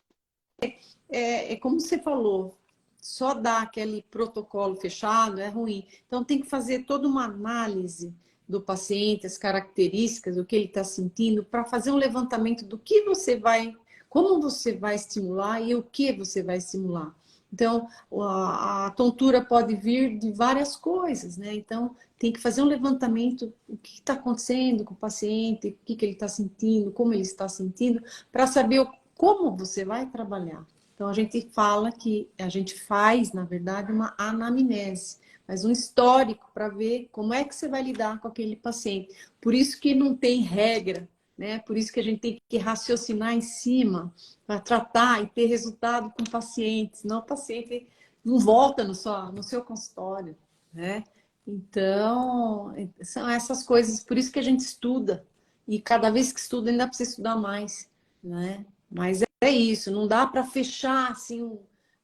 é como você falou, só dar aquele protocolo fechado é ruim. Então tem que fazer toda uma análise do paciente, as características, o que ele está sentindo, para fazer um levantamento do que você vai, como você vai estimular e o que você vai estimular. Então, a tontura pode vir de várias coisas, né? Então, tem que fazer um levantamento, o que está acontecendo com o paciente, o que ele está sentindo, como ele está sentindo, para saber como você vai trabalhar. Então, a gente fala que a gente faz, na verdade, uma anamnese, mas um histórico para ver como é que você vai lidar com aquele paciente. Por isso que não tem regra, né? Por isso que a gente tem que raciocinar em cima para tratar e ter resultado com o paciente, senão o paciente não volta no seu consultório, né? Então, são essas coisas, por isso que a gente estuda. E cada vez que estuda, ainda precisa estudar mais, né? Mas é isso, não dá para fechar assim,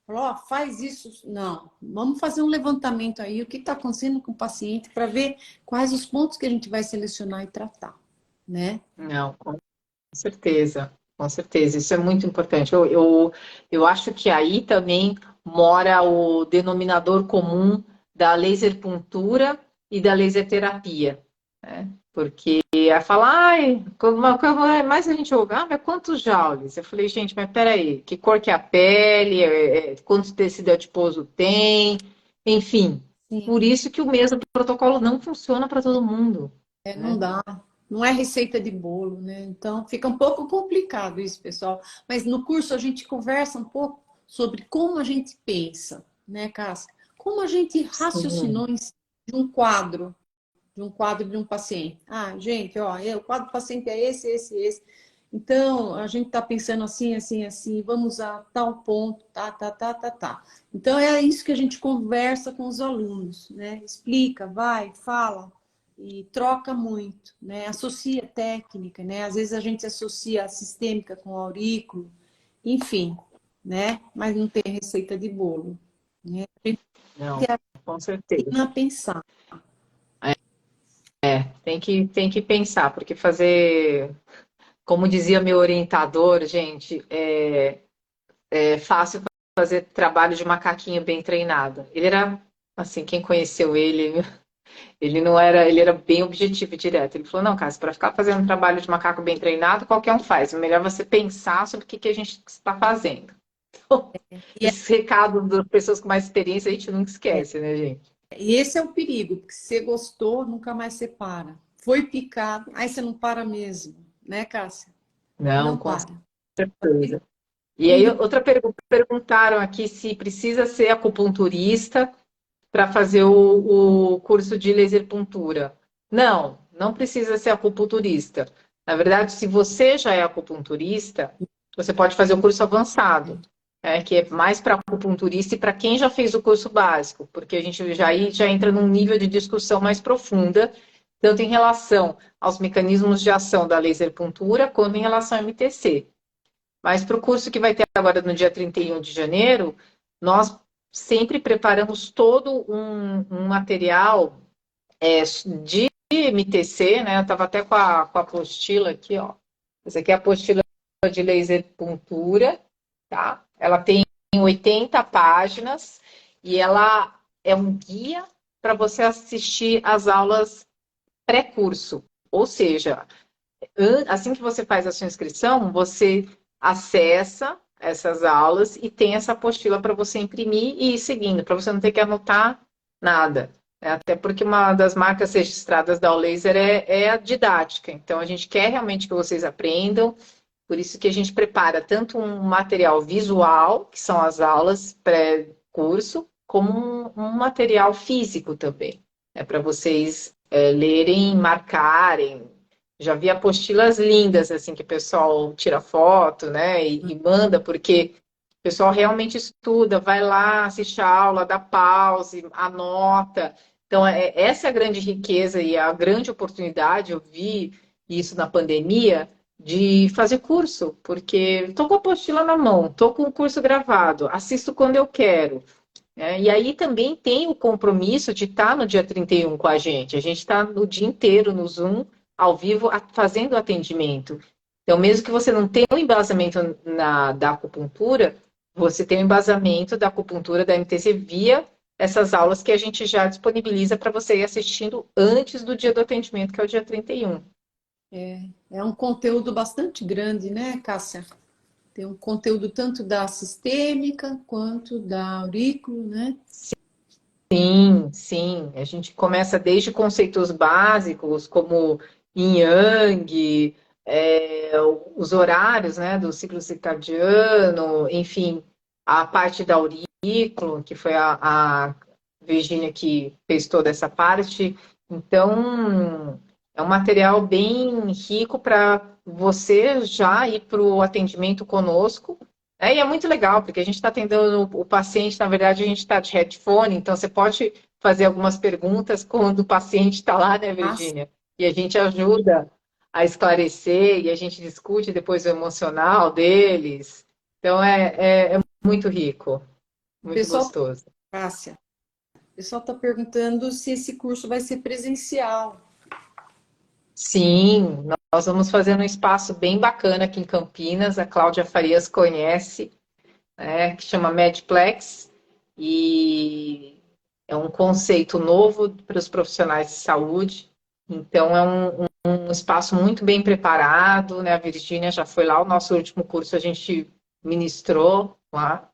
falar, ó, faz isso. Não, vamos fazer um levantamento aí, o que está acontecendo com o paciente, para ver quais os pontos que a gente vai selecionar e tratar, né? Não, com certeza, com certeza. Isso é muito importante. Eu acho que aí também mora o denominador comum da laser puntura e da laser terapia, né? Porque a falar, ai, como é mais a gente jogar, mas quantos joules? Eu falei, gente, mas peraí, que cor que é a pele, quantos tecido adiposo tem, enfim. Sim. Por isso que o mesmo protocolo não funciona para todo mundo, Não né? dá, não é receita de bolo, né? Então fica um pouco complicado isso, pessoal. Mas no curso a gente conversa um pouco sobre como a gente pensa, né, Cássia? Como a gente Sim. raciocinou em cima de um paciente. Ah, gente, ó, o quadro do paciente é esse. Então, a gente está pensando assim, vamos a tal ponto, tá. Então, é isso que a gente conversa com os alunos, né? Explica, vai, fala e troca muito, né? Associa técnica, né? Às vezes a gente associa a sistêmica com o aurículo, enfim, né? Mas não tem receita de bolo, né? A gente Não, com certeza. ensina a pensar. Tem que pensar, porque fazer, como dizia meu orientador, gente, é fácil fazer trabalho de macaquinho bem treinado. Ele era, assim, quem conheceu ele não era, ele era bem objetivo e direto. Ele falou, não, cara, para ficar fazendo um trabalho de macaco bem treinado, qualquer um faz. É melhor você pensar sobre o que a gente está fazendo. Então, E esses recados das pessoas com mais experiência a gente nunca esquece, né, gente? E esse é o perigo, porque se você gostou, nunca mais você para. Foi picado, aí você não para mesmo, né, Cássia? Não, Não com para. certeza. E aí, Tudo outra pergunta, perguntaram aqui se precisa ser acupunturista para fazer o curso de laser puntura. Não, não precisa ser acupunturista. Na verdade, se você já é acupunturista, você pode fazer o curso avançado, que é mais para acupunturista e para quem já fez o curso básico, porque a gente já entra num nível de discussão mais profunda, tanto em relação aos mecanismos de ação da laser puntura, quanto em relação ao MTC. Mas para o curso que vai ter agora no dia 31 de janeiro, nós sempre preparamos todo um material de MTC, né? Eu estava até com a apostila aqui, ó. Essa aqui é a apostila de laser puntura, tá? Ela tem 80 páginas e ela é um guia para você assistir às aulas pré-curso. Ou seja, assim que você faz a sua inscrição, você acessa essas aulas e tem essa apostila para você imprimir e ir seguindo, para você não ter que anotar nada. Até porque uma das marcas registradas da All Laser é a didática. Então, a gente quer realmente que vocês aprendam Por isso que a gente prepara tanto um material visual, que são as aulas pré-curso, como um material físico também, para vocês lerem, marcarem. Já vi apostilas lindas, assim, que o pessoal tira foto, né, e manda, porque o pessoal realmente estuda, vai lá, assiste a aula, dá pause, anota. Então, essa é a grande riqueza e a grande oportunidade, eu vi isso na pandemia, de fazer curso, porque estou com a apostila na mão, estou com o curso gravado, assisto quando eu quero. E aí também tem o compromisso de estar no dia 31 com a gente está o dia inteiro no Zoom, ao vivo, fazendo atendimento. Então, mesmo que você não tenha o embasamento da acupuntura, você tem o embasamento da acupuntura da MTC via essas aulas que a gente já disponibiliza para você ir assistindo antes do dia do atendimento, que é o dia 31. É um conteúdo bastante grande, né, Cássia? Tem um conteúdo tanto da sistêmica quanto da aurículo, né? Sim, sim. A gente começa desde conceitos básicos, como yin yang, os horários, né, do ciclo circadiano, enfim, a parte da aurículo, que foi a Virgínia que fez toda essa parte. Então, é um material bem rico para você já ir para o atendimento conosco. E é muito legal, porque a gente está atendendo o paciente, na verdade, a gente está de headphone, então você pode fazer algumas perguntas quando o paciente está lá, né, Virgínia? E a gente ajuda a esclarecer e a gente discute depois o emocional deles. Então é muito rico, muito Pessoal, gostoso. Cássia, o pessoal está perguntando se esse curso vai ser presencial. Sim, nós vamos fazer um espaço bem bacana aqui em Campinas, a Cláudia Farias conhece, né, que chama Medplex, e é um conceito novo para os profissionais de saúde. Então, é um espaço muito bem preparado, né? A Virgínia já foi lá, o nosso último curso a gente ministrou lá,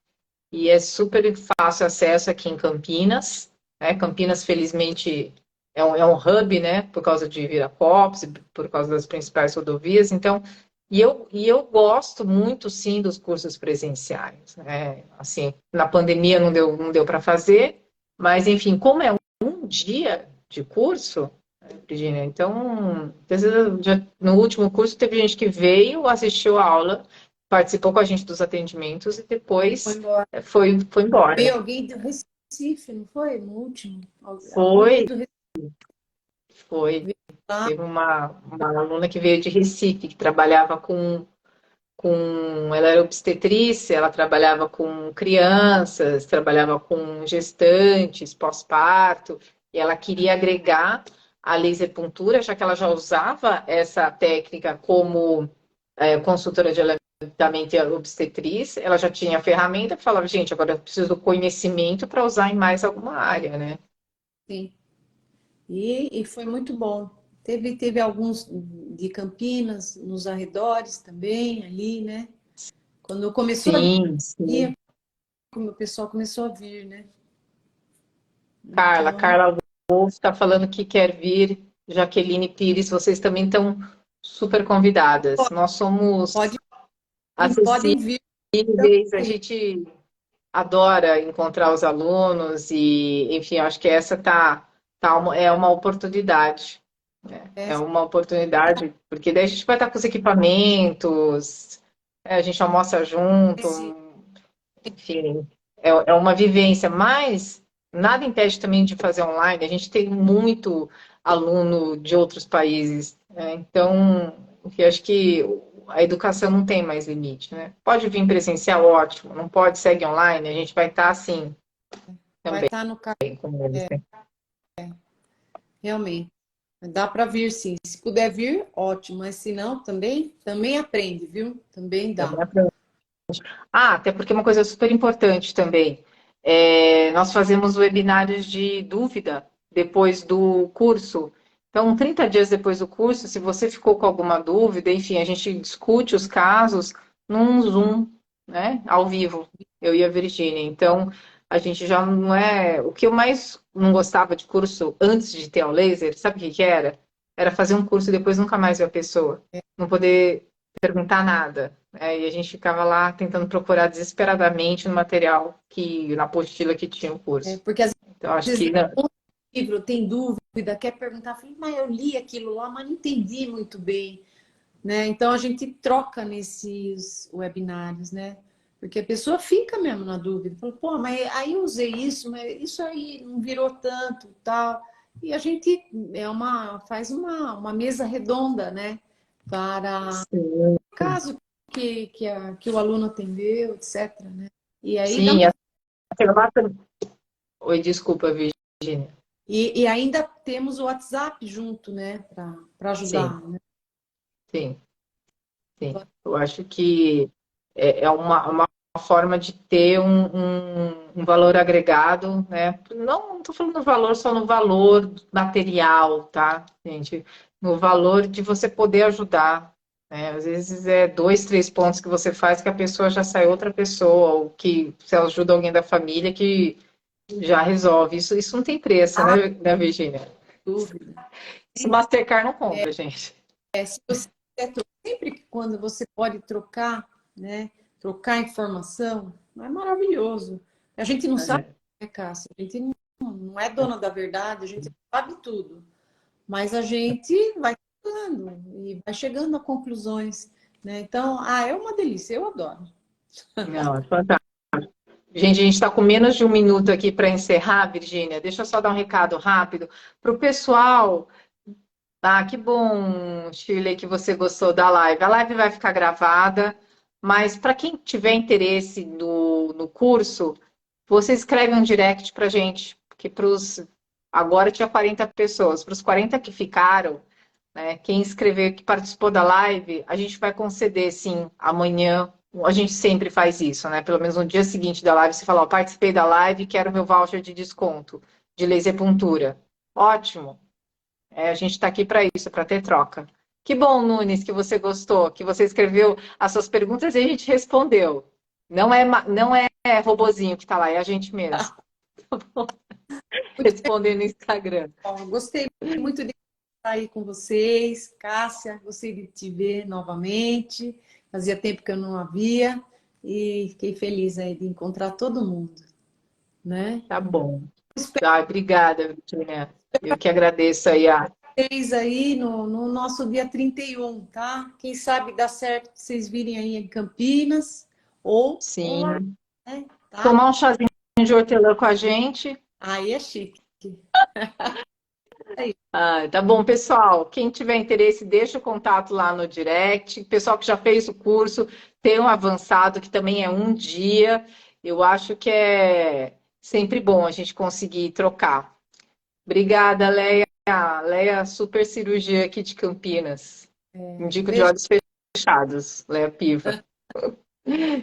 e é super fácil acesso aqui em Campinas, né? Campinas, felizmente, é um hub, né? Por causa de Viracopos, por causa das principais rodovias. Então, e eu gosto muito, sim, dos cursos presenciais, né? Assim, na pandemia não deu para fazer, mas, enfim, como é um dia de curso, né, Virginia, então, às vezes, no último curso, teve gente que veio, assistiu a aula, participou com a gente dos atendimentos e Foi depois embora. foi embora. Veio alguém do Recife, não foi? No último? Alguém Foi, veio do Recife foi. lá. Teve uma aluna que veio de Recife, que trabalhava ela era obstetrícia, ela trabalhava com crianças, trabalhava com gestantes, pós-parto, e ela queria agregar a laser puntura, já que ela já usava essa técnica como consultora de aleitamento e obstetriz, ela já tinha a ferramenta, falava, gente, agora eu preciso do conhecimento para usar em mais alguma área, né? Sim. E foi muito bom. Teve alguns de Campinas, nos arredores também, ali, né? Quando começou a Sim, sim. vir, como o pessoal começou a vir, né? Carla, Então, Carla Wolff está falando que quer vir. Jaqueline Pires, vocês também estão super convidadas. Nós somos pode, acessíveis, podem vir a também. gente adora encontrar os alunos e, enfim, acho que essa é uma oportunidade. Né? É, É uma oportunidade, porque daí a gente vai estar com os equipamentos, a gente almoça junto, enfim, é uma vivência, mas nada impede também de fazer online. A gente tem muito aluno de outros países, né? Então, eu acho que a educação não tem mais limite, né? Pode vir presencial, ótimo. Não pode, segue online. A gente vai estar assim vai também estar no carro, com eles, né? realmente. Dá para vir, sim. Se puder vir, ótimo. Mas se não, também aprende, viu? Também Também dá. até porque uma coisa super importante também. Nós fazemos webinários de dúvida depois do curso. Então, 30 dias depois do curso, se você ficou com alguma dúvida, enfim, a gente discute os casos num Zoom, né, ao vivo, eu e a Virgínia. Então, a gente já não é. O que eu mais não gostava de curso antes de ter o laser, sabe o que que era? Era fazer um curso e depois nunca mais ver a pessoa. Não poder perguntar nada. E a gente ficava lá tentando procurar desesperadamente no material, na apostila que tinha o curso. Porque às Então, acho vezes que o livro tem dúvida, quer perguntar, falei, mas eu li aquilo lá, mas não entendi muito bem, né? Então a gente troca nesses webinários, né? Porque a pessoa fica mesmo na dúvida, fala, pô, mas aí eu usei isso, mas isso aí não virou tanto, tal. E a gente faz uma mesa redonda, né? Para sim, caso que o aluno atendeu, etc, né? E aí dá sim, uma... Oi, desculpa, Virginia. E ainda temos o WhatsApp junto, né? Para Sim, ajudar, né? sim, sim. Eu acho que é uma forma de ter um valor agregado, né? Não estou falando valor só no valor material, tá, gente? No valor de você poder ajudar, né? Às vezes é 2, 3 pontos que você faz que a pessoa já sai outra pessoa, ou que você ajuda alguém da família que já resolve. Isso não tem preço, Ah, né, Virginia? dúvida. Isso Mastercard não compra, gente. Se você sempre que quando você pode trocar, né? Trocar informação, é maravilhoso. A gente não sabe, É. né, Cássia? A gente não é dona da verdade, a gente não sabe tudo. Mas a gente vai estudando e vai chegando a conclusões, né? Então, é uma delícia, eu adoro. Não, é fantástico. Gente, a gente está com menos de 1 minuto aqui para encerrar, Virgínia. Deixa eu só dar um recado rápido para o pessoal. Ah, que bom, Shirley, que você gostou da live. A live vai ficar gravada, mas para quem tiver interesse no curso, você escreve um direct para a gente, porque agora tinha 40 pessoas, para os 40 que ficaram, né, quem escreveu, que participou da live, a gente vai conceder, sim, amanhã. A gente sempre faz isso, né? Pelo menos no dia seguinte da live, você fala, ó, participei da live, quero meu voucher de desconto de laser puntura. Ótimo. A gente está aqui para isso, para ter troca. Que bom, Nunes, que você gostou, que você escreveu as suas perguntas e a gente respondeu. Não é robozinho que está lá, é a gente mesmo. Respondendo no Instagram. Bom, gostei muito de estar aí com vocês, Cássia, gostei de te ver novamente. Fazia tempo que eu não havia e fiquei feliz aí de encontrar todo mundo, né? Tá bom. Espero Obrigada, Virginia. Eu que agradeço aí vocês aí no nosso dia 31, tá? Quem sabe dá certo vocês virem aí em Campinas ou online, sim. né? Tá? Tomar um chazinho de hortelã com a gente. Aí é chique. Aí. Tá bom, pessoal. Quem tiver interesse, deixa o contato lá no direct. Pessoal que já fez o curso, tem um avançado, que também é um dia. Eu acho que é sempre bom a gente conseguir trocar. Obrigada, Leia. Leia, super cirurgia aqui de Campinas. Indico de Beijo, olhos fechados, Leia Piva.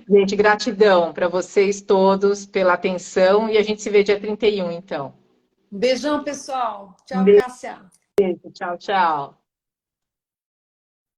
Gente, gratidão para vocês todos pela atenção e a gente se vê dia 31, então. beijão, pessoal. Um Tchau, Cássia. beijo, tchau, tchau.